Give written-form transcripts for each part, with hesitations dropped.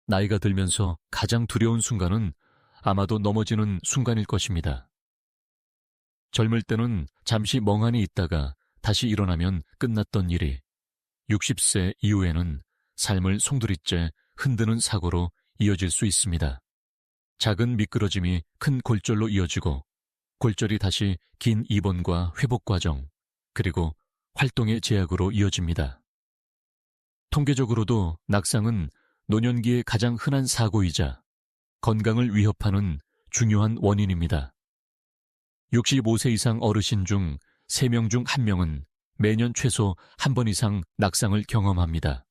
나이가 들면서 가장 두려운 순간은 아마도 넘어지는 순간일 것입니다. 젊을 때는 잠시 멍하니 있다가 다시 일어나면 끝났던 일이 60세 이후에는 삶을 송두리째 흔드는 사고로 이어질 수 있습니다. 작은 미끄러짐이 큰 골절로 이어지고 골절이 다시 긴 입원과 회복 과정, 그리고 활동의 제약으로 이어집니다. 통계적으로도 낙상은 노년기의 가장 흔한 사고이자 건강을 위협하는 중요한 원인입니다. 65세 이상 어르신 중 3명 중 1명은 매년 최소 한 번 이상 낙상을 경험합니다.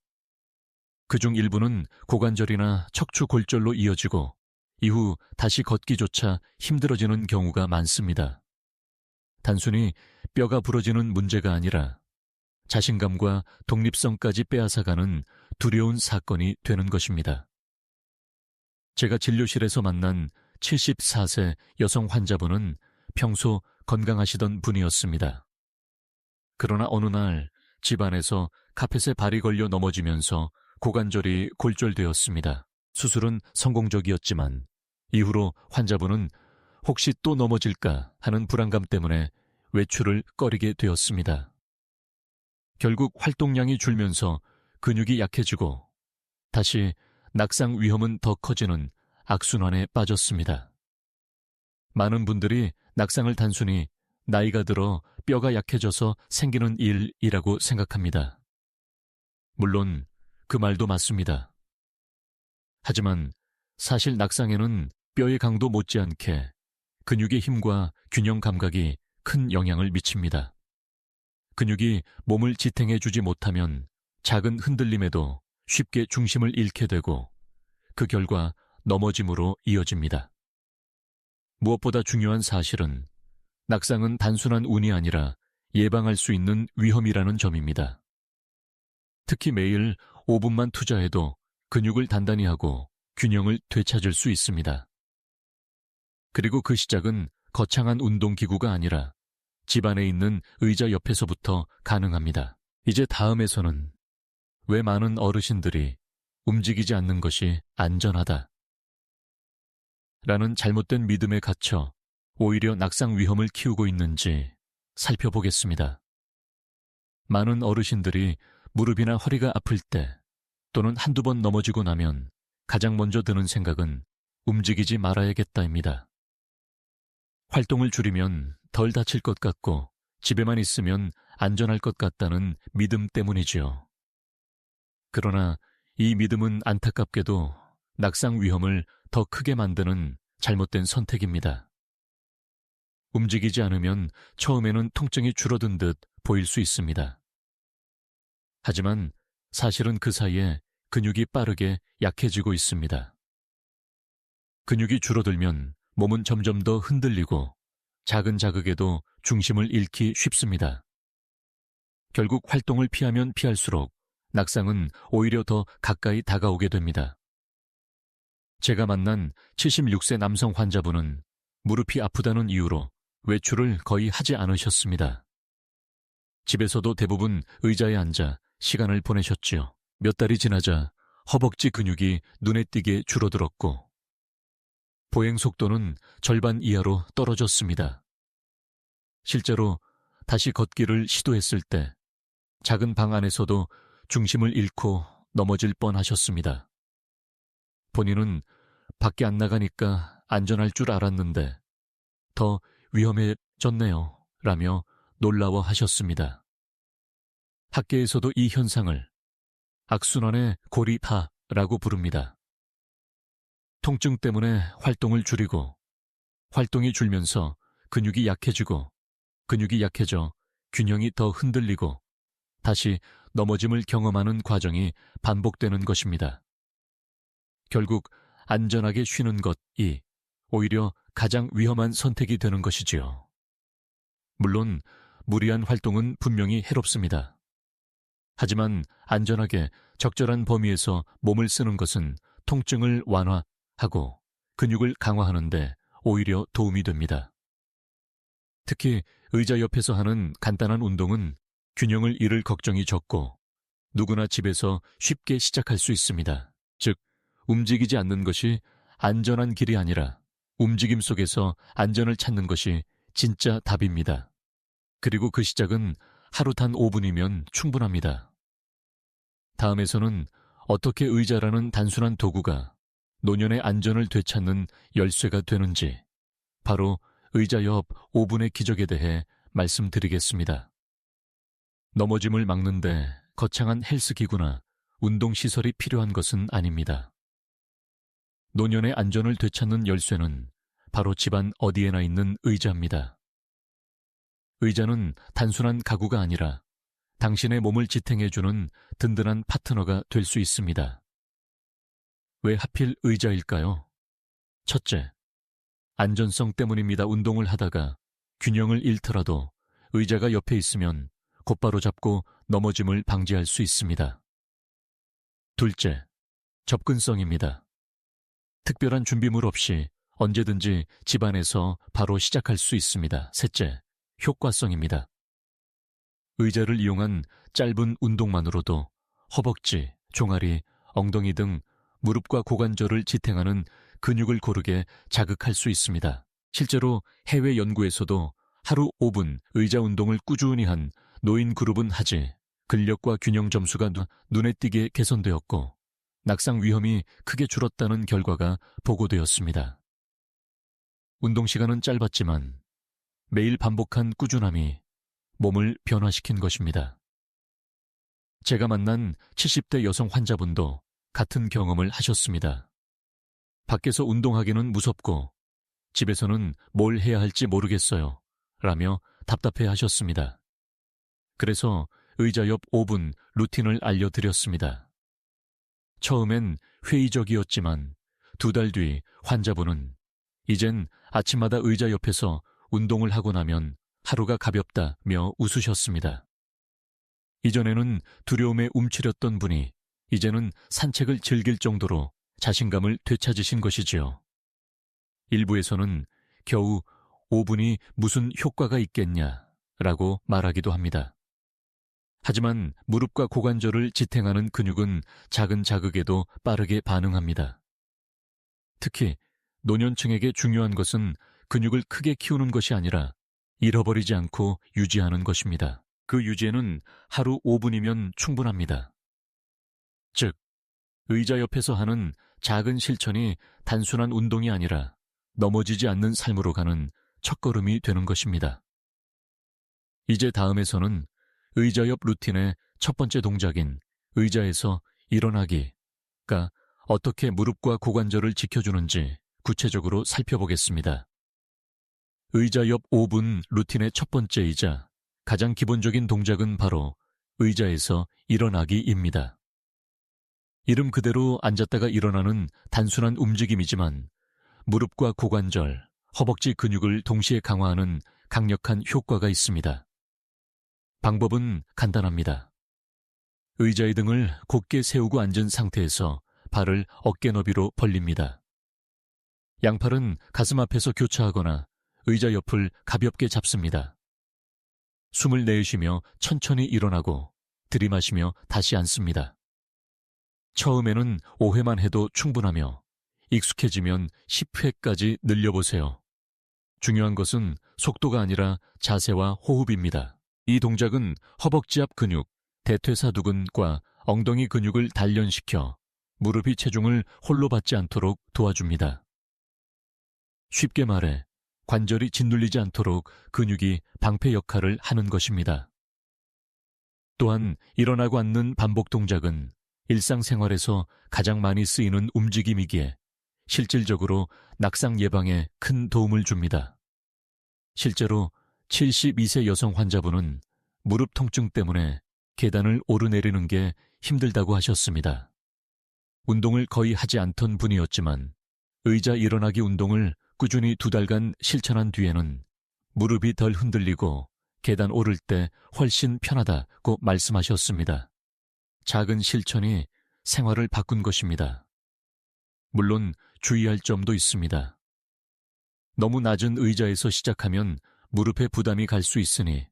그중 일부는 고관절이나 척추 골절로 이어지고 이후 다시 걷기조차 힘들어지는 경우가 많습니다. 단순히 뼈가 부러지는 문제가 아니라 자신감과 독립성까지 빼앗아가는 두려운 사건이 되는 것입니다. 제가 진료실에서 만난 74세 여성 환자분은 평소 건강하시던 분이었습니다. 그러나 어느 날 집안에서 카펫에 발이 걸려 넘어지면서 고관절이 골절되었습니다. 수술은 성공적이었지만 이후로 환자분은 혹시 또 넘어질까 하는 불안감 때문에 외출을 꺼리게 되었습니다. 결국 활동량이 줄면서 근육이 약해지고 다시 낙상 위험은 더 커지는 악순환에 빠졌습니다. 많은 분들이 낙상을 단순히 나이가 들어 뼈가 약해져서 생기는 일이라고 생각합니다. 물론 그 말도 맞습니다. 하지만 사실 낙상에는 뼈의 강도 못지않게 근육의 힘과 균형 감각이 큰 영향을 미칩니다. 근육이 몸을 지탱해주지 못하면 작은 흔들림에도 쉽게 중심을 잃게 되고 그 결과 넘어짐으로 이어집니다. 무엇보다 중요한 사실은 낙상은 단순한 운이 아니라 예방할 수 있는 위험이라는 점입니다. 특히 매일 5분만 투자해도 근육을 단단히 하고 균형을 되찾을 수 있습니다. 그리고 그 시작은 거창한 운동기구가 아니라 집 안에 있는 의자 옆에서부터 가능합니다. 이제 다음에서는 왜 많은 어르신들이 움직이지 않는 것이 안전하다 라는 잘못된 믿음에 갇혀 오히려 낙상 위험을 키우고 있는지 살펴보겠습니다. 많은 어르신들이 무릎이나 허리가 아플 때 또는 한두 번 넘어지고 나면 가장 먼저 드는 생각은 움직이지 말아야겠다입니다. 활동을 줄이면 덜 다칠 것 같고 집에만 있으면 안전할 것 같다는 믿음 때문이지요. 그러나 이 믿음은 안타깝게도 낙상 위험을 더 크게 만드는 잘못된 선택입니다. 움직이지 않으면 처음에는 통증이 줄어든 듯 보일 수 있습니다. 하지만 사실은 그 사이에 근육이 빠르게 약해지고 있습니다. 근육이 줄어들면 몸은 점점 더 흔들리고 작은 자극에도 중심을 잃기 쉽습니다. 결국 활동을 피하면 피할수록 낙상은 오히려 더 가까이 다가오게 됩니다. 제가 만난 76세 남성 환자분은 무릎이 아프다는 이유로 외출을 거의 하지 않으셨습니다. 집에서도 대부분 의자에 앉아 시간을 보내셨지요. 몇 달이 지나자 허벅지 근육이 눈에 띄게 줄어들었고 보행 속도는 절반 이하로 떨어졌습니다. 실제로 다시 걷기를 시도했을 때 작은 방 안에서도 중심을 잃고 넘어질 뻔하셨습니다. 본인은 밖에 안 나가니까 안전할 줄 알았는데 더 위험해졌네요 라며 놀라워하셨습니다. 학계에서도 이 현상을 악순환의 고리타라고 부릅니다. 통증 때문에 활동을 줄이고 활동이 줄면서 근육이 약해지고 근육이 약해져 균형이 더 흔들리고 다시 넘어짐을 경험하는 과정이 반복되는 것입니다. 결국 안전하게 쉬는 것이 오히려 가장 위험한 선택이 되는 것이지요. 물론 무리한 활동은 분명히 해롭습니다. 하지만 안전하게 적절한 범위에서 몸을 쓰는 것은 통증을 완화하고 근육을 강화하는 데 오히려 도움이 됩니다. 특히 의자 옆에서 하는 간단한 운동은 균형을 잃을 걱정이 적고 누구나 집에서 쉽게 시작할 수 있습니다. 즉, 움직이지 않는 것이 안전한 길이 아니라 움직임 속에서 안전을 찾는 것이 진짜 답입니다. 그리고 그 시작은 하루 단 5분이면 충분합니다. 다음에서는 어떻게 의자라는 단순한 도구가 노년의 안전을 되찾는 열쇠가 되는지, 바로 의자 옆 5분의 기적에 대해 말씀드리겠습니다. 넘어짐을 막는데 거창한 헬스기구나 운동시설이 필요한 것은 아닙니다. 노년의 안전을 되찾는 열쇠는 바로 집안 어디에나 있는 의자입니다. 의자는 단순한 가구가 아니라 당신의 몸을 지탱해주는 든든한 파트너가 될 수 있습니다. 왜 하필 의자일까요? 첫째, 안전성 때문입니다. 운동을 하다가 균형을 잃더라도 의자가 옆에 있으면 곧바로 잡고 넘어짐을 방지할 수 있습니다. 둘째, 접근성입니다. 특별한 준비물 없이 언제든지 집안에서 바로 시작할 수 있습니다. 셋째, 효과성입니다. 의자를 이용한 짧은 운동만으로도 허벅지, 종아리, 엉덩이 등 무릎과 고관절을 지탱하는 근육을 고르게 자극할 수 있습니다. 실제로 해외 연구에서도 하루 5분 의자 운동을 꾸준히 한 노인 그룹은 하지 근력과 균형 점수가 눈에 띄게 개선되었고 낙상 위험이 크게 줄었다는 결과가 보고되었습니다. 운동 시간은 짧았지만 매일 반복한 꾸준함이 몸을 변화시킨 것입니다. 제가 만난 70대 여성 환자분도 같은 경험을 하셨습니다. 밖에서 운동하기는 무섭고 집에서는 뭘 해야 할지 모르겠어요 라며 답답해 하셨습니다. 그래서 의자 옆 5분 루틴을 알려드렸습니다. 처음엔 회의적이었지만 2달 뒤 환자분은 이젠 아침마다 의자 옆에서 운동을 하고 나면 하루가 가볍다며 웃으셨습니다. 이전에는 두려움에 움츠렸던 분이 이제는 산책을 즐길 정도로 자신감을 되찾으신 것이지요. 일부에서는 겨우 5분이 무슨 효과가 있겠냐라고 말하기도 합니다. 하지만 무릎과 고관절을 지탱하는 근육은 작은 자극에도 빠르게 반응합니다. 특히 노년층에게 중요한 것은 근육을 크게 키우는 것이 아니라 잃어버리지 않고 유지하는 것입니다. 그 유지에는 하루 5분이면 충분합니다. 즉, 의자 옆에서 하는 작은 실천이 단순한 운동이 아니라 넘어지지 않는 삶으로 가는 첫걸음이 되는 것입니다. 이제 다음에서는 의자 옆 루틴의 첫 번째 동작인 의자에서 일어나기가 어떻게 무릎과 고관절을 지켜주는지 구체적으로 살펴보겠습니다. 의자 옆 5분 루틴의 첫 번째이자 가장 기본적인 동작은 바로 의자에서 일어나기입니다. 이름 그대로 앉았다가 일어나는 단순한 움직임이지만 무릎과 고관절, 허벅지 근육을 동시에 강화하는 강력한 효과가 있습니다. 방법은 간단합니다. 의자의 등을 곧게 세우고 앉은 상태에서 발을 어깨 너비로 벌립니다. 양팔은 가슴 앞에서 교차하거나 의자 옆을 가볍게 잡습니다. 숨을 내쉬며 천천히 일어나고 들이마시며 다시 앉습니다. 처음에는 5회만 해도 충분하며 익숙해지면 10회까지 늘려보세요. 중요한 것은 속도가 아니라 자세와 호흡입니다. 이 동작은 허벅지 앞 근육, 대퇴사두근과 엉덩이 근육을 단련시켜 무릎이 체중을 홀로 받지 않도록 도와줍니다. 쉽게 말해 관절이 짓눌리지 않도록 근육이 방패 역할을 하는 것입니다. 또한 일어나고 앉는 반복 동작은 일상생활에서 가장 많이 쓰이는 움직임이기에 실질적으로 낙상 예방에 큰 도움을 줍니다. 실제로 72세 여성 환자분은 무릎 통증 때문에 계단을 오르내리는 게 힘들다고 하셨습니다. 운동을 거의 하지 않던 분이었지만 의자 일어나기 운동을 꾸준히 2달간 실천한 뒤에는 무릎이 덜 흔들리고 계단 오를 때 훨씬 편하다고 말씀하셨습니다. 작은 실천이 생활을 바꾼 것입니다. 물론 주의할 점도 있습니다. 너무 낮은 의자에서 시작하면 무릎에 부담이 갈 수 있으니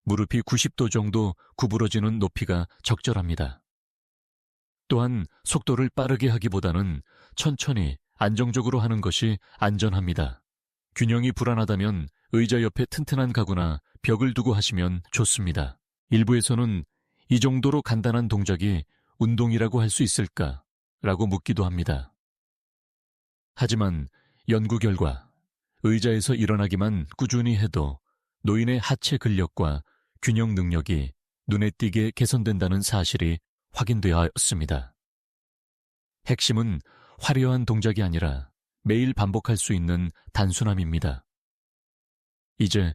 무릎이 90도 정도 구부러지는 높이가 적절합니다. 또한 속도를 빠르게 하기보다는 천천히 안정적으로 하는 것이 안전합니다. 균형이 불안하다면 의자 옆에 튼튼한 가구나 벽을 두고 하시면 좋습니다. 일부에서는 이 정도로 간단한 동작이 운동이라고 할 수 있을까? 라고 묻기도 합니다. 하지만 연구 결과 의자에서 일어나기만 꾸준히 해도 노인의 하체 근력과 균형 능력이 눈에 띄게 개선된다는 사실이 확인되었습니다. 핵심은 화려한 동작이 아니라 매일 반복할 수 있는 단순함입니다. 이제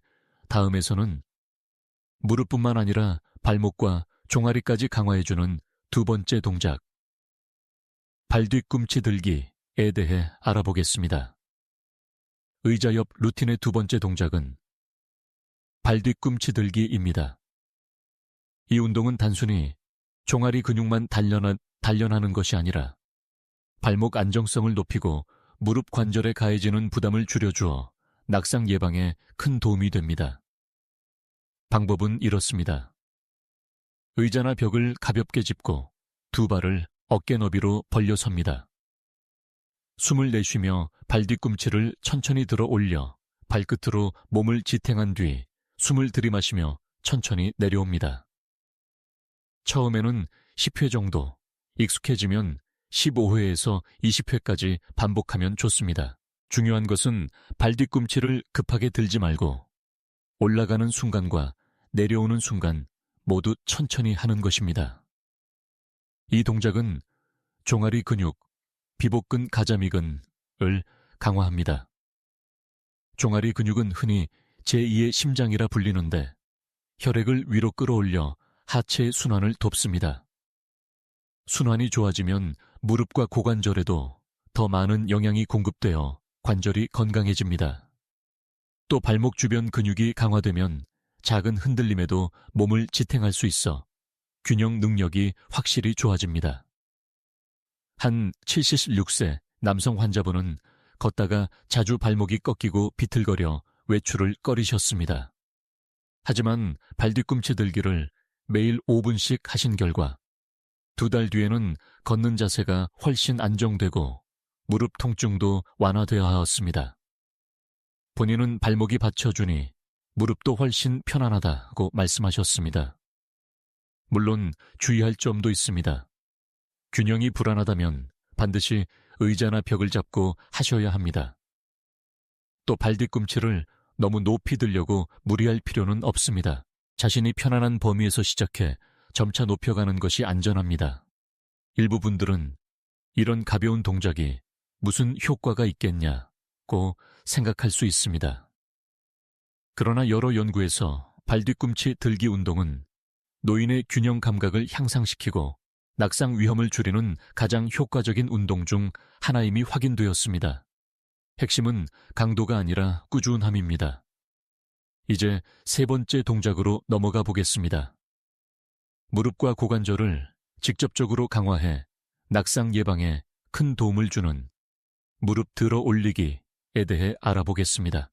다음에서는 무릎뿐만 아니라 발목과 종아리까지 강화해주는 두 번째 동작, 발 뒤꿈치 들기에 대해 알아보겠습니다. 의자 옆 루틴의 두 번째 동작은 발 뒤꿈치 들기입니다. 이 운동은 단순히 종아리 근육만 단련하는 것이 아니라 발목 안정성을 높이고 무릎 관절에 가해지는 부담을 줄여주어 낙상 예방에 큰 도움이 됩니다. 방법은 이렇습니다. 의자나 벽을 가볍게 짚고 두 발을 어깨 너비로 벌려 섭니다. 숨을 내쉬며 발 뒤꿈치를 천천히 들어 올려 발끝으로 몸을 지탱한 뒤 숨을 들이마시며 천천히 내려옵니다. 처음에는 10회 정도, 익숙해지면 15회에서 20회까지 반복하면 좋습니다. 중요한 것은 발 뒤꿈치를 급하게 들지 말고 올라가는 순간과 내려오는 순간 모두 천천히 하는 것입니다. 이 동작은 종아리 근육, 비복근 가자미근을 강화합니다. 종아리 근육은 흔히 제2의 심장이라 불리는데 혈액을 위로 끌어올려 하체 순환을 돕습니다. 순환이 좋아지면 무릎과 고관절에도 더 많은 영양이 공급되어 관절이 건강해집니다. 또 발목 주변 근육이 강화되면 작은 흔들림에도 몸을 지탱할 수 있어 균형 능력이 확실히 좋아집니다. 한 76세 남성 환자분은 걷다가 자주 발목이 꺾이고 비틀거려 외출을 꺼리셨습니다. 하지만 발뒤꿈치 들기를 매일 5분씩 하신 결과 2달 뒤에는 걷는 자세가 훨씬 안정되고 무릎 통증도 완화되었습니다. 본인은 발목이 받쳐주니 무릎도 훨씬 편안하다고 말씀하셨습니다. 물론 주의할 점도 있습니다. 균형이 불안하다면 반드시 의자나 벽을 잡고 하셔야 합니다. 또 발뒤꿈치를 너무 높이 들려고 무리할 필요는 없습니다. 자신이 편안한 범위에서 시작해 점차 높여가는 것이 안전합니다. 일부 분들은 이런 가벼운 동작이 무슨 효과가 있겠냐고 생각할 수 있습니다. 그러나 여러 연구에서 발뒤꿈치 들기 운동은 노인의 균형 감각을 향상시키고 낙상 위험을 줄이는 가장 효과적인 운동 중 하나임이 확인되었습니다. 핵심은 강도가 아니라 꾸준함입니다. 이제 세 번째 동작으로 넘어가 보겠습니다. 무릎과 고관절을 직접적으로 강화해 낙상 예방에 큰 도움을 주는 무릎 들어 올리기에 대해 알아보겠습니다.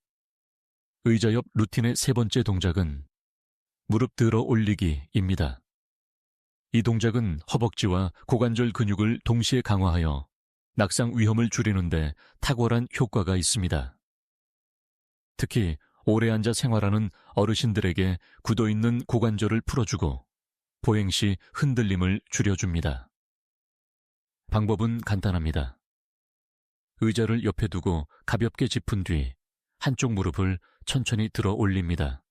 의자 옆 루틴의 세 번째 동작은 무릎 들어 올리기입니다. 이 동작은 허벅지와 고관절 근육을 동시에 강화하여 낙상 위험을 줄이는데 탁월한 효과가 있습니다. 특히 오래 앉아 생활하는 어르신들에게 굳어있는 고관절을 풀어주고 보행 시 흔들림을 줄여줍니다. 방법은 간단합니다. 의자를 옆에 두고 가볍게 짚은 뒤 한쪽 무릎을 천천히 들어 올립니다.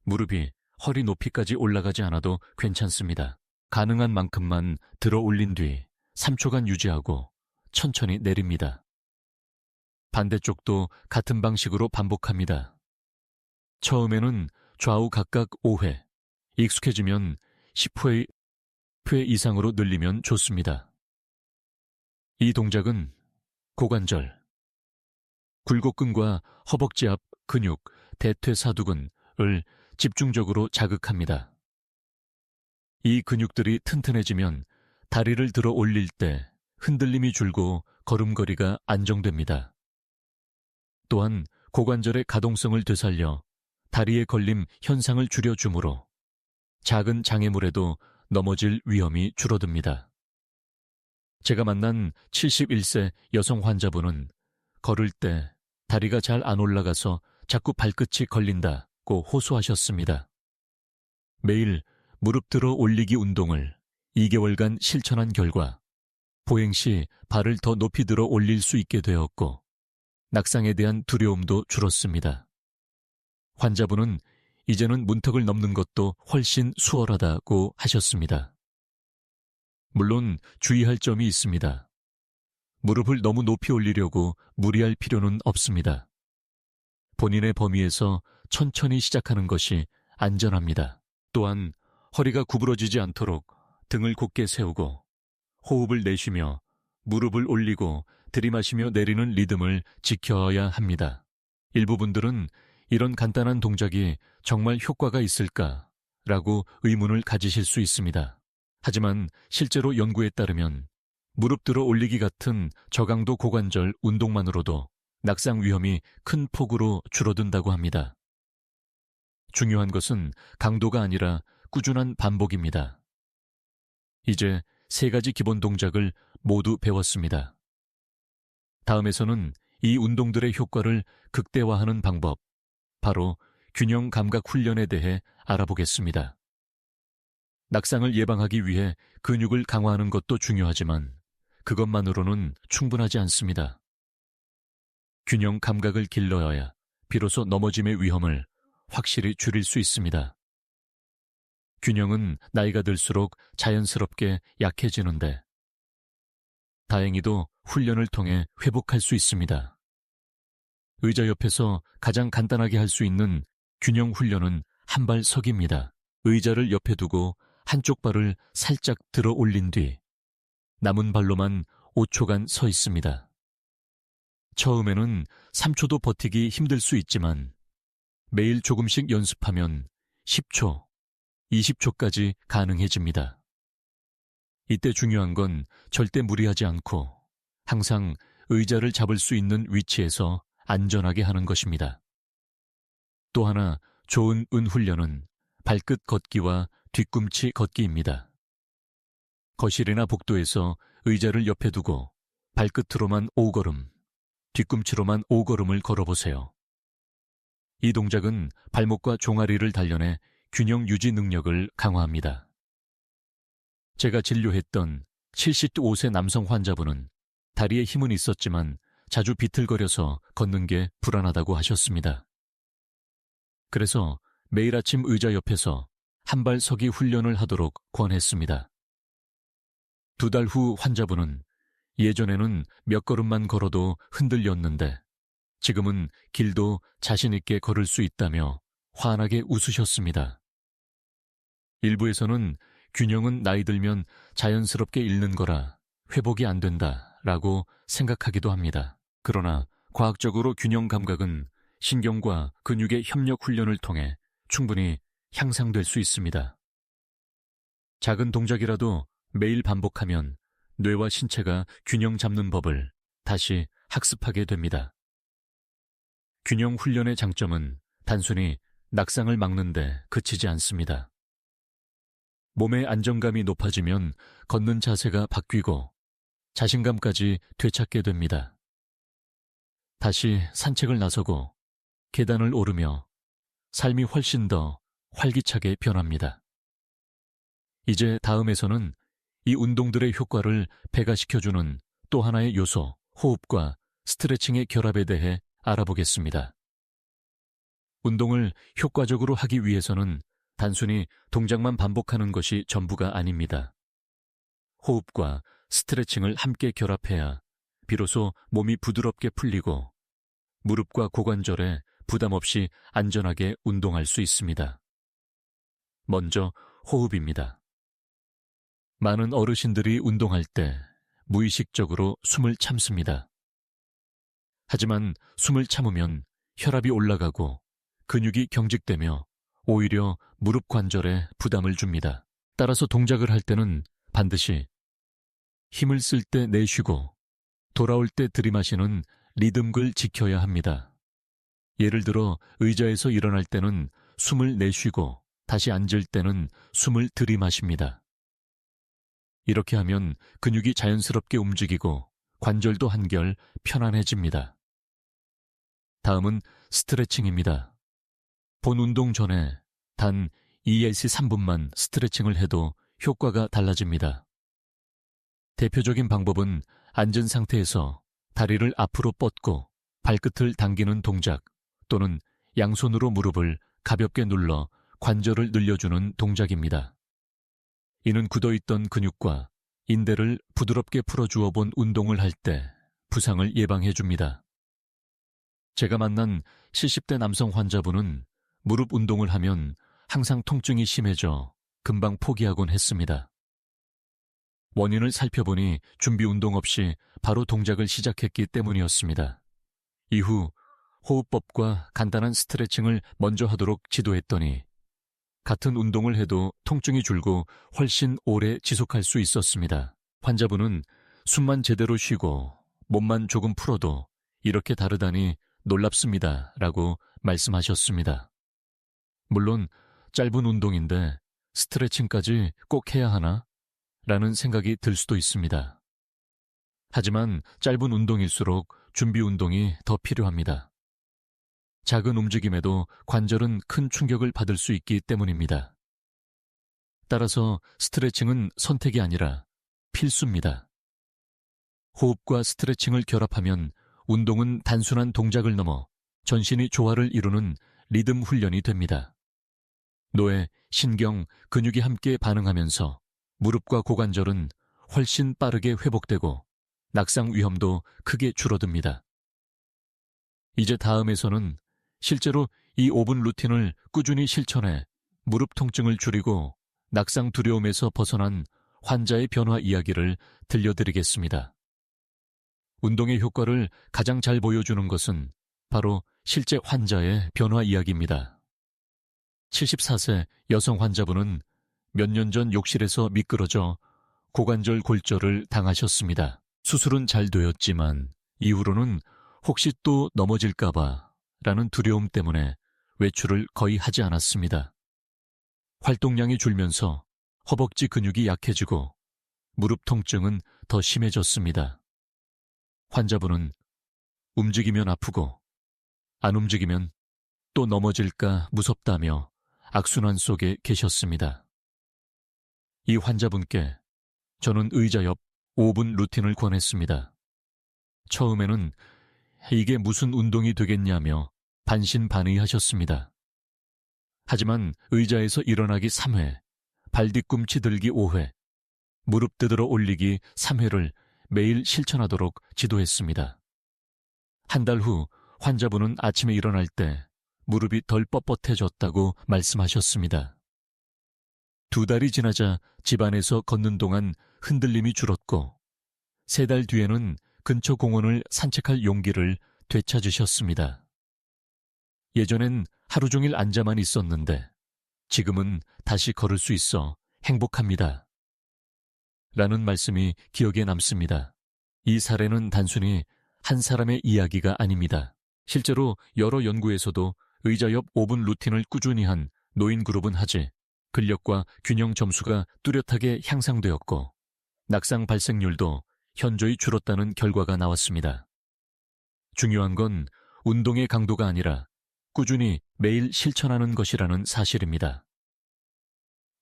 무릎이 허리 높이까지 올라가지 않아도 괜찮습니다. 가능한 만큼만 들어 올린 뒤 3초간 유지하고 천천히 내립니다. 반대쪽도 같은 방식으로 반복합니다. 처음에는 좌우 각각 5회, 익숙해지면 10회 이상으로 늘리면 좋습니다. 이 동작은 고관절, 굴곡근과 허벅지 앞 근육, 대퇴사두근을 집중적으로 자극합니다. 이 근육들이 튼튼해지면 다리를 들어 올릴 때 흔들림이 줄고 걸음걸이가 안정됩니다. 또한 고관절의 가동성을 되살려 다리의 걸림 현상을 줄여주므로 작은 장애물에도 넘어질 위험이 줄어듭니다. 제가 만난 71세 여성 환자분은 걸을 때 다리가 잘 안 올라가서 자꾸 발끝이 걸린다고 호소하셨습니다. 매일 무릎 들어 올리기 운동을 2개월간 실천한 결과 보행 시 발을 더 높이 들어 올릴 수 있게 되었고 낙상에 대한 두려움도 줄었습니다. 환자분은 이제는 문턱을 넘는 것도 훨씬 수월하다고 하셨습니다. 물론 주의할 점이 있습니다. 무릎을 너무 높이 올리려고 무리할 필요는 없습니다. 본인의 범위에서 천천히 시작하는 것이 안전합니다. 또한 허리가 구부러지지 않도록 등을 곧게 세우고 호흡을 내쉬며 무릎을 올리고 들이마시며 내리는 리듬을 지켜야 합니다. 일부 분들은 이런 간단한 동작이 정말 효과가 있을까라고 의문을 가지실 수 있습니다. 하지만 실제로 연구에 따르면 무릎 들어 올리기 같은 저강도 고관절 운동만으로도 낙상 위험이 큰 폭으로 줄어든다고 합니다. 중요한 것은 강도가 아니라 꾸준한 반복입니다. 이제 3가지 기본 동작을 모두 배웠습니다. 다음에서는 이 운동들의 효과를 극대화하는 방법, 바로 균형 감각 훈련에 대해 알아보겠습니다. 낙상을 예방하기 위해 근육을 강화하는 것도 중요하지만 그것만으로는 충분하지 않습니다. 균형 감각을 길러야 비로소 넘어짐의 위험을 확실히 줄일 수 있습니다. 균형은 나이가 들수록 자연스럽게 약해지는데 다행히도 훈련을 통해 회복할 수 있습니다. 의자 옆에서 가장 간단하게 할 수 있는 균형 훈련은 한발석입니다. 의자를 옆에 두고 한쪽 발을 살짝 들어 올린 뒤 남은 발로만 5초간 서 있습니다. 처음에는 3초도 버티기 힘들 수 있지만 매일 조금씩 연습하면 10초, 20초까지 가능해집니다. 이때 중요한 건 절대 무리하지 않고 항상 의자를 잡을 수 있는 위치에서 안전하게 하는 것입니다. 또 하나 좋은 훈련은 발끝 걷기와 뒤꿈치 걷기입니다. 거실이나 복도에서 의자를 옆에 두고 발끝으로만 5걸음, 뒤꿈치로만 5걸음을 걸어보세요. 이 동작은 발목과 종아리를 단련해 균형 유지 능력을 강화합니다. 제가 진료했던 75세 남성 환자분은 다리에 힘은 있었지만 자주 비틀거려서 걷는 게 불안하다고 하셨습니다. 그래서 매일 아침 의자 옆에서 한발 서기 훈련을 하도록 권했습니다. 2달 후 환자분은 예전에는 몇 걸음만 걸어도 흔들렸는데 지금은 길도 자신 있게 걸을 수 있다며 환하게 웃으셨습니다. 일부에서는 균형은 나이 들면 자연스럽게 잃는 거라 회복이 안 된다라고 생각하기도 합니다. 그러나 과학적으로 균형 감각은 신경과 근육의 협력 훈련을 통해 충분히 향상될 수 있습니다. 작은 동작이라도 매일 반복하면 뇌와 신체가 균형 잡는 법을 다시 학습하게 됩니다. 균형 훈련의 장점은 단순히 낙상을 막는 데 그치지 않습니다. 몸의 안정감이 높아지면 걷는 자세가 바뀌고 자신감까지 되찾게 됩니다. 다시 산책을 나서고 계단을 오르며 삶이 훨씬 더 활기차게 변합니다. 이제 다음에서는 이 운동들의 효과를 배가시켜주는 또 하나의 요소, 호흡과 스트레칭의 결합에 대해 알아보겠습니다. 운동을 효과적으로 하기 위해서는 단순히 동작만 반복하는 것이 전부가 아닙니다. 호흡과 스트레칭을 함께 결합해야 비로소 몸이 부드럽게 풀리고 무릎과 고관절에 부담 없이 안전하게 운동할 수 있습니다. 먼저 호흡입니다. 많은 어르신들이 운동할 때 무의식적으로 숨을 참습니다. 하지만 숨을 참으면 혈압이 올라가고 근육이 경직되며 오히려 무릎 관절에 부담을 줍니다. 따라서 동작을 할 때는 반드시 힘을 쓸 때 내쉬고 돌아올 때 들이마시는 리듬을 지켜야 합니다. 예를 들어 의자에서 일어날 때는 숨을 내쉬고 다시 앉을 때는 숨을 들이마십니다. 이렇게 하면 근육이 자연스럽게 움직이고 관절도 한결 편안해집니다. 다음은 스트레칭입니다. 본 운동 전에 단 2에서 3분만 스트레칭을 해도 효과가 달라집니다. 대표적인 방법은 앉은 상태에서 다리를 앞으로 뻗고 발끝을 당기는 동작 또는 양손으로 무릎을 가볍게 눌러 관절을 늘려주는 동작입니다. 이는 굳어있던 근육과 인대를 부드럽게 풀어주어 본 운동을 할 때 부상을 예방해줍니다. 제가 만난 70대 남성 환자분은 무릎 운동을 하면 항상 통증이 심해져 금방 포기하곤 했습니다. 원인을 살펴보니 준비 운동 없이 바로 동작을 시작했기 때문이었습니다. 이후 호흡법과 간단한 스트레칭을 먼저 하도록 지도했더니 같은 운동을 해도 통증이 줄고 훨씬 오래 지속할 수 있었습니다. 환자분은 숨만 제대로 쉬고 몸만 조금 풀어도 이렇게 다르다니 놀랍습니다. 라고 말씀하셨습니다. 물론 짧은 운동인데 스트레칭까지 꼭 해야 하나? 라는 생각이 들 수도 있습니다. 하지만 짧은 운동일수록 준비 운동이 더 필요합니다. 작은 움직임에도 관절은 큰 충격을 받을 수 있기 때문입니다. 따라서 스트레칭은 선택이 아니라 필수입니다. 호흡과 스트레칭을 결합하면 운동은 단순한 동작을 넘어 전신이 조화를 이루는 리듬 훈련이 됩니다. 뇌, 신경, 근육이 함께 반응하면서 무릎과 고관절은 훨씬 빠르게 회복되고 낙상 위험도 크게 줄어듭니다. 이제 다음에서는 실제로 이 5분 루틴을 꾸준히 실천해 무릎 통증을 줄이고 낙상 두려움에서 벗어난 환자의 변화 이야기를 들려드리겠습니다. 운동의 효과를 가장 잘 보여주는 것은 바로 실제 환자의 변화 이야기입니다. 74세 여성 환자분은 몇 년 전 욕실에서 미끄러져 고관절 골절을 당하셨습니다. 수술은 잘 되었지만 이후로는 혹시 또 넘어질까봐 라는 두려움 때문에 외출을 거의 하지 않았습니다. 활동량이 줄면서 허벅지 근육이 약해지고 무릎 통증은 더 심해졌습니다. 환자분은 움직이면 아프고 안 움직이면 또 넘어질까 무섭다며 악순환 속에 계셨습니다. 이 환자분께 저는 의자 옆 5분 루틴을 권했습니다. 처음에는 이게 무슨 운동이 되겠냐며 반신반의하셨습니다. 하지만 의자에서 일어나기 3회, 발 뒤꿈치 들기 5회, 무릎 뜯으러 올리기 3회를 매일 실천하도록 지도했습니다. 한 달 후 환자분은 아침에 일어날 때 무릎이 덜 뻣뻣해졌다고 말씀하셨습니다. 2달이 지나자 집안에서 걷는 동안 흔들림이 줄었고 3달 뒤에는 근처 공원을 산책할 용기를 되찾으셨습니다. 예전엔 하루 종일 앉아만 있었는데 지금은 다시 걸을 수 있어 행복합니다. 라는 말씀이 기억에 남습니다. 이 사례는 단순히 한 사람의 이야기가 아닙니다. 실제로 여러 연구에서도 의자 옆 5분 루틴을 꾸준히 한 노인 그룹은 하지 근력과 균형 점수가 뚜렷하게 향상되었고 낙상 발생률도 현저히 줄었다는 결과가 나왔습니다. 중요한 건 운동의 강도가 아니라 꾸준히 매일 실천하는 것이라는 사실입니다.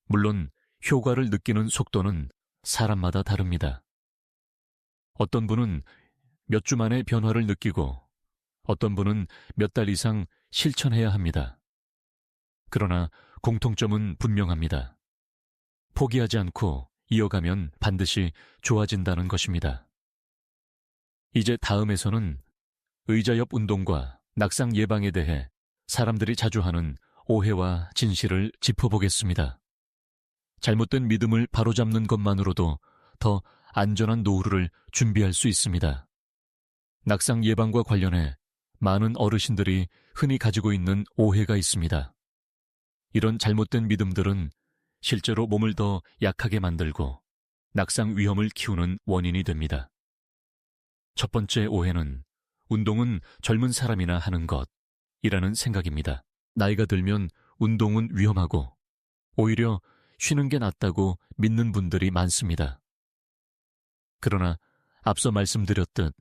물론 효과를 느끼는 속도는 사람마다 다릅니다. 어떤 분은 몇 주 만에 변화를 느끼고 어떤 분은 몇 달 이상 실천해야 합니다. 그러나 공통점은 분명합니다. 포기하지 않고 이어가면 반드시 좋아진다는 것입니다. 이제 다음에서는 의자 옆 운동과 낙상 예방에 대해 사람들이 자주 하는 오해와 진실을 짚어보겠습니다. 잘못된 믿음을 바로잡는 것만으로도 더 안전한 노후를 준비할 수 있습니다. 낙상 예방과 관련해 많은 어르신들이 흔히 가지고 있는 오해가 있습니다. 이런 잘못된 믿음들은 실제로 몸을 더 약하게 만들고 낙상 위험을 키우는 원인이 됩니다. 첫 번째 오해는 운동은 젊은 사람이나 하는 것이라는 생각입니다. 나이가 들면 운동은 위험하고 오히려 쉬는 게 낫다고 믿는 분들이 많습니다. 그러나 앞서 말씀드렸듯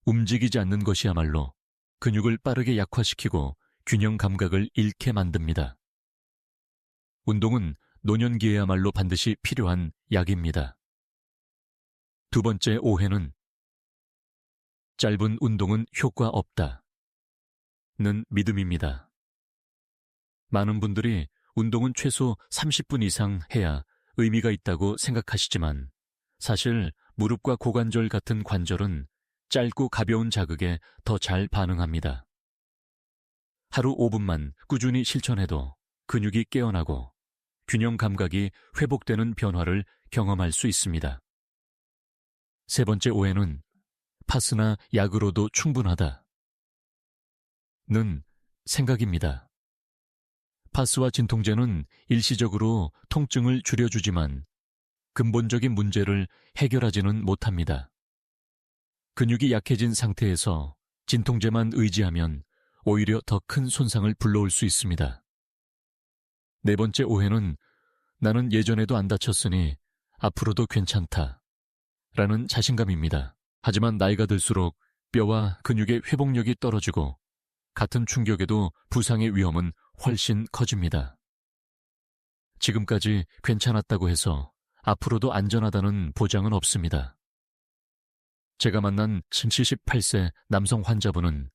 움직이지 않는 것이야말로 근육을 빠르게 약화시키고 균형 감각을 잃게 만듭니다. 운동은 노년기에야말로 반드시 필요한 약입니다. 두 번째 오해는 짧은 운동은 효과 없다 는 믿음입니다. 많은 분들이 운동은 최소 30분 이상 해야 의미가 있다고 생각하시지만 사실 무릎과 고관절 같은 관절은 짧고 가벼운 자극에 더 잘 반응합니다. 하루 5분만 꾸준히 실천해도 근육이 깨어나고 균형 감각이 회복되는 변화를 경험할 수 있습니다. 세 번째 오해는 파스나 약으로도 충분하다 는 생각입니다. 파스와 진통제는 일시적으로 통증을 줄여주지만 근본적인 문제를 해결하지는 못합니다. 근육이 약해진 상태에서 진통제만 의지하면 오히려 더 큰 손상을 불러올 수 있습니다. 네 번째 오해는 나는 예전에도 안 다쳤으니 앞으로도 괜찮다 라는 자신감입니다. 하지만 나이가 들수록 뼈와 근육의 회복력이 떨어지고 같은 충격에도 부상의 위험은 훨씬 커집니다. 지금까지 괜찮았다고 해서 앞으로도 안전하다는 보장은 없습니다. 제가 만난 78세 남성 환자분은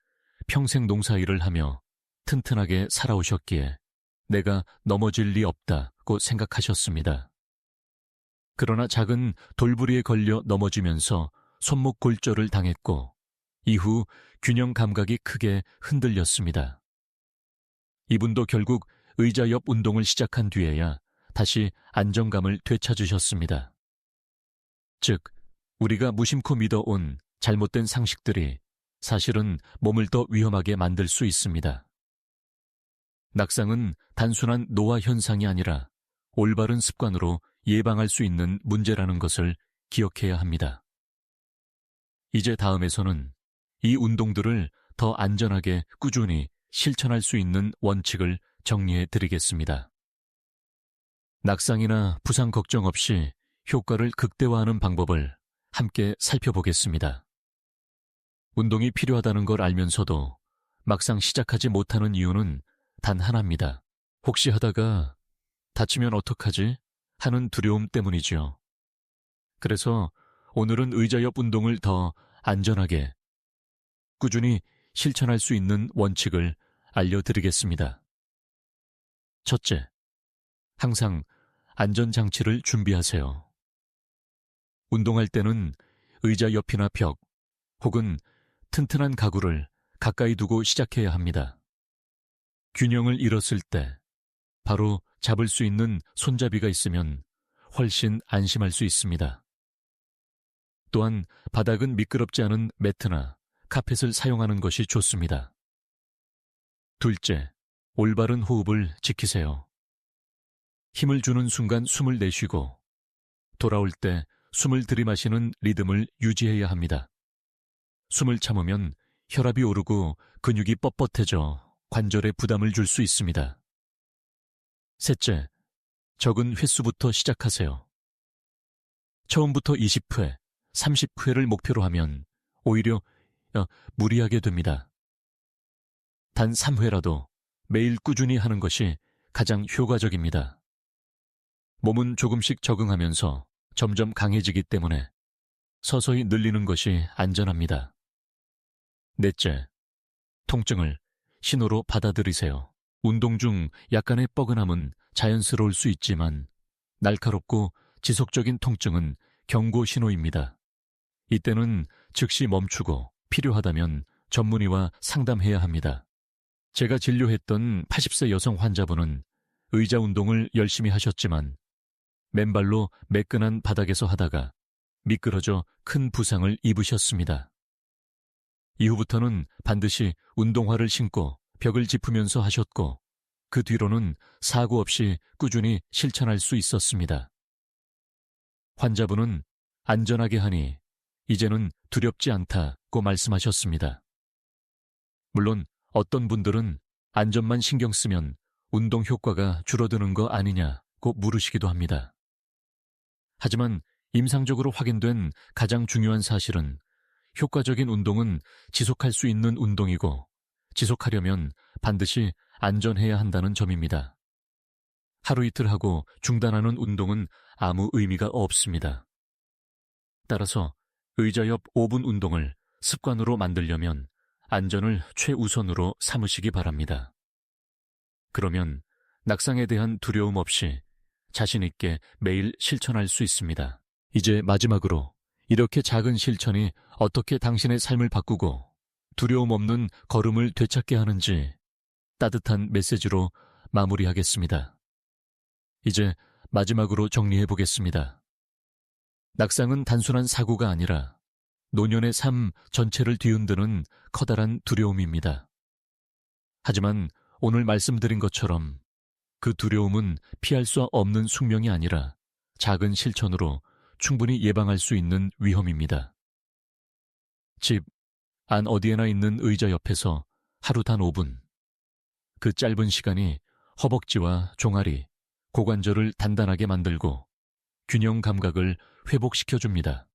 평생 농사일을 하며 튼튼하게 살아오셨기에 내가 넘어질 리 없다고 생각하셨습니다. 그러나 작은 돌부리에 걸려 넘어지면서 손목 골절을 당했고 이후 균형 감각이 크게 흔들렸습니다. 이분도 결국 의자 옆 운동을 시작한 뒤에야 다시 안정감을 되찾으셨습니다. 즉, 우리가 무심코 믿어온 잘못된 상식들이 사실은 몸을 더 위험하게 만들 수 있습니다. 낙상은 단순한 노화 현상이 아니라 올바른 습관으로 예방할 수 있는 문제라는 것을 기억해야 합니다. 이제 다음에서는 이 운동들을 더 안전하게 꾸준히 실천할 수 있는 원칙을 정리해 드리겠습니다. 낙상이나 부상 걱정 없이 효과를 극대화하는 방법을 함께 살펴보겠습니다. 운동이 필요하다는 걸 알면서도 막상 시작하지 못하는 이유는 단 하나입니다. 혹시 하다가 다치면 어떡하지? 하는 두려움 때문이죠. 그래서 오늘은 의자 옆 운동을 더 안전하게 꾸준히 실천할 수 있는 원칙을 알려드리겠습니다. 첫째, 항상 안전장치를 준비하세요. 운동할 때는 의자 옆이나 벽 혹은 튼튼한 가구를 가까이 두고 시작해야 합니다. 균형을 잃었을 때 바로 잡을 수 있는 손잡이가 있으면 훨씬 안심할 수 있습니다. 또한 바닥은 미끄럽지 않은 매트나 카펫을 사용하는 것이 좋습니다. 둘째, 올바른 호흡을 지키세요. 힘을 주는 순간 숨을 내쉬고 돌아올 때 숨을 들이마시는 리듬을 유지해야 합니다. 숨을 참으면 혈압이 오르고 근육이 뻣뻣해져 관절에 부담을 줄 수 있습니다. 셋째, 적은 횟수부터 시작하세요. 처음부터 20회, 30회를 목표로 하면 오히려 무리하게 됩니다. 단 3회라도 매일 꾸준히 하는 것이 가장 효과적입니다. 몸은 조금씩 적응하면서 점점 강해지기 때문에 서서히 늘리는 것이 안전합니다. 넷째, 통증을 신호로 받아들이세요. 운동 중 약간의 뻐근함은 자연스러울 수 있지만 날카롭고 지속적인 통증은 경고 신호입니다. 이때는 즉시 멈추고 필요하다면 전문의와 상담해야 합니다. 제가 진료했던 80세 여성 환자분은 의자 운동을 열심히 하셨지만 맨발로 매끈한 바닥에서 하다가 미끄러져 큰 부상을 입으셨습니다. 이후부터는 반드시 운동화를 신고 벽을 짚으면서 하셨고 그 뒤로는 사고 없이 꾸준히 실천할 수 있었습니다. 환자분은 안전하게 하니 이제는 두렵지 않다고 말씀하셨습니다. 물론 어떤 분들은 안전만 신경 쓰면 운동 효과가 줄어드는 거 아니냐고 물으시기도 합니다. 하지만 임상적으로 확인된 가장 중요한 사실은 효과적인 운동은 지속할 수 있는 운동이고 지속하려면 반드시 안전해야 한다는 점입니다. 하루 이틀 하고 중단하는 운동은 아무 의미가 없습니다. 따라서 의자 옆 5분 운동을 습관으로 만들려면 안전을 최우선으로 삼으시기 바랍니다. 그러면 낙상에 대한 두려움 없이 자신 있게 매일 실천할 수 있습니다. 이제 마지막으로 이렇게 작은 실천이 어떻게 당신의 삶을 바꾸고 두려움 없는 걸음을 되찾게 하는지 따뜻한 메시지로 마무리하겠습니다. 이제 마지막으로 정리해 보겠습니다. 낙상은 단순한 사고가 아니라 노년의 삶 전체를 뒤흔드는 커다란 두려움입니다. 하지만 오늘 말씀드린 것처럼 그 두려움은 피할 수 없는 숙명이 아니라 작은 실천으로 충분히 예방할 수 있는 위험입니다. 집 안 어디에나 있는 의자 옆에서 하루 단 5분. 그 짧은 시간이 허벅지와 종아리, 고관절을 단단하게 만들고 균형 감각을 회복시켜줍니다.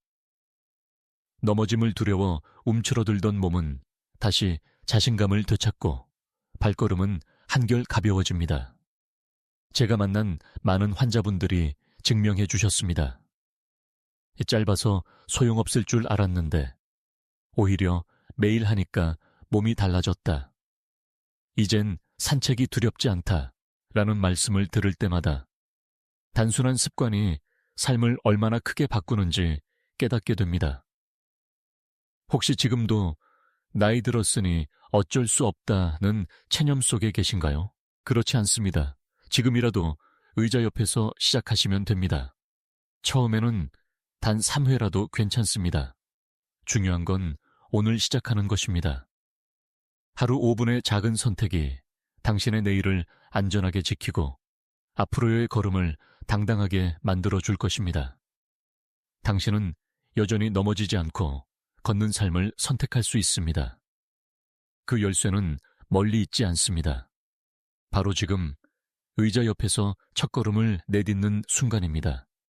넘어짐을 두려워 움츠러들던 몸은 다시 자신감을 되찾고 발걸음은 한결 가벼워집니다. 제가 만난 많은 환자분들이 증명해 주셨습니다. 짧아서 소용없을 줄 알았는데 오히려 매일 하니까 몸이 달라졌다. 이젠 산책이 두렵지 않다. 라는 말씀을 들을 때마다 단순한 습관이 삶을 얼마나 크게 바꾸는지 깨닫게 됩니다. 혹시 지금도 나이 들었으니 어쩔 수 없다는 체념 속에 계신가요? 그렇지 않습니다. 지금이라도 의자 옆에서 시작하시면 됩니다. 처음에는 단 3회라도 괜찮습니다. 중요한 건 오늘 시작하는 것입니다. 하루 5분의 작은 선택이 당신의 내일을 안전하게 지키고 앞으로의 걸음을 당당하게 만들어줄 것입니다. 당신은 여전히 넘어지지 않고 걷는 삶을 선택할 수 있습니다. 그 열쇠는 멀리 있지 않습니다. 바로 지금 의자 옆에서 첫걸음을 내딛는 순간입니다.